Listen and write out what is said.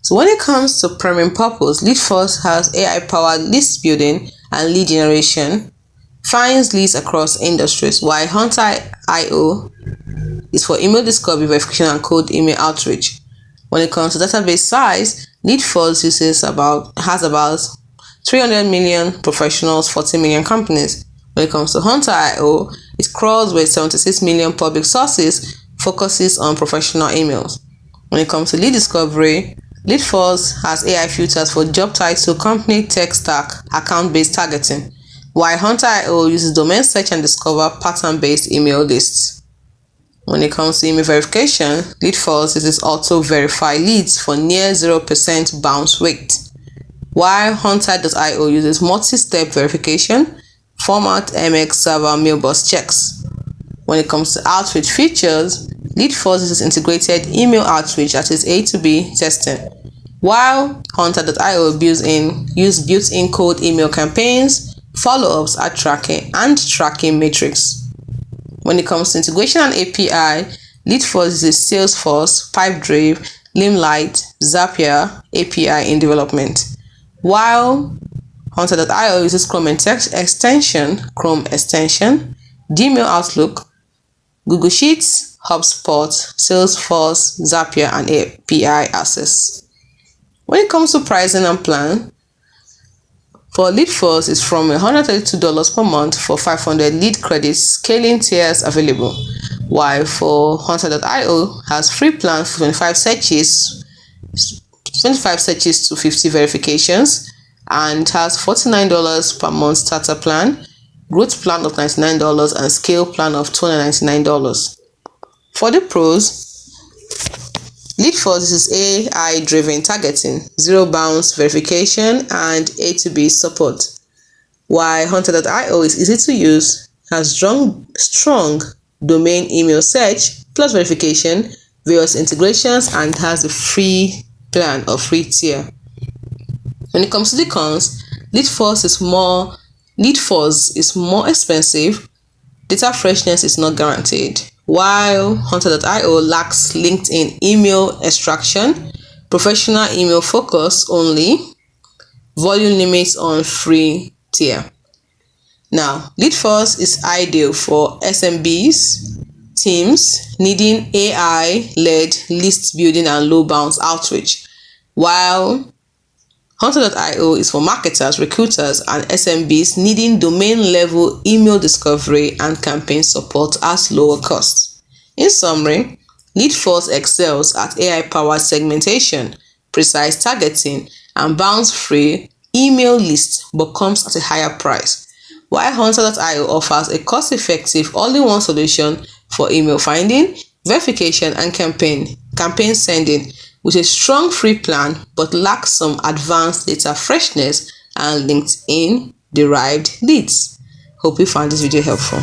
So when it comes to primary purpose, Leadfuze has AI-powered list building and lead generation, finds leads across industries, while Hunter.io is for email discovery, verification, and cold email outreach. When it comes to database size, Leadfuze has about 300 million professionals, 40 million companies. When it comes to Hunter.io, it crawls with 76 million public sources, focuses on professional emails. When it comes to lead discovery, Leadfuze has AI filters for job title, company, tech stack, account-based targeting, while Hunter.io uses domain search and discover pattern-based email lists. When it comes to email verification, Leadfuze uses auto-verify leads for near 0% bounce rate, while Hunter.io uses multi-step verification, format MX server mailbox checks. When it comes to outreach features, Leadfuze uses integrated email outreach, that is A to B testing, while Hunter.io uses built-in cold email campaigns, follow-ups, ad tracking, and tracking metrics. When it comes to integration and API, Leadfuze uses Salesforce, Pipedrive, Limelight, Zapier API in development, while Hunter.io uses Chrome extension, Gmail Outlook, Google Sheets, HubSpot, Salesforce, Zapier, and API access. When it comes to pricing and plan, for Leadfuze is from $132 per month for 500 lead credits, scaling tiers available, while for Hunter.io has free plan for 25 searches to 50 verifications, and has $49 per month starter plan, growth plan of $99, and scale plan of $299. For the pros, Leadfuze uses AI-driven targeting, zero bounce verification, and A to B support, while Hunter.io is easy to use, has strong domain email search plus verification, various integrations, and has a free plan or free tier. When it comes to the cons, Leadfuze is more expensive, data freshness is not guaranteed, while Hunter.io lacks LinkedIn email extraction, professional email focus only, volume limits on free tier. Now, Leadfuze is ideal for SMBs, teams needing AI-led list building and low bounce outreach, while Hunter.io is for marketers, recruiters, and SMBs needing domain-level email discovery and campaign support at lower costs. In summary, Leadfuze excels at AI-powered segmentation, precise targeting, and bounce-free email lists, but comes at a higher price, while Hunter.io offers a cost-effective all-in-one solution for email finding, verification, and campaign sending, with a strong free plan but lacks some advanced data freshness and LinkedIn derived leads. Hope you found this video helpful.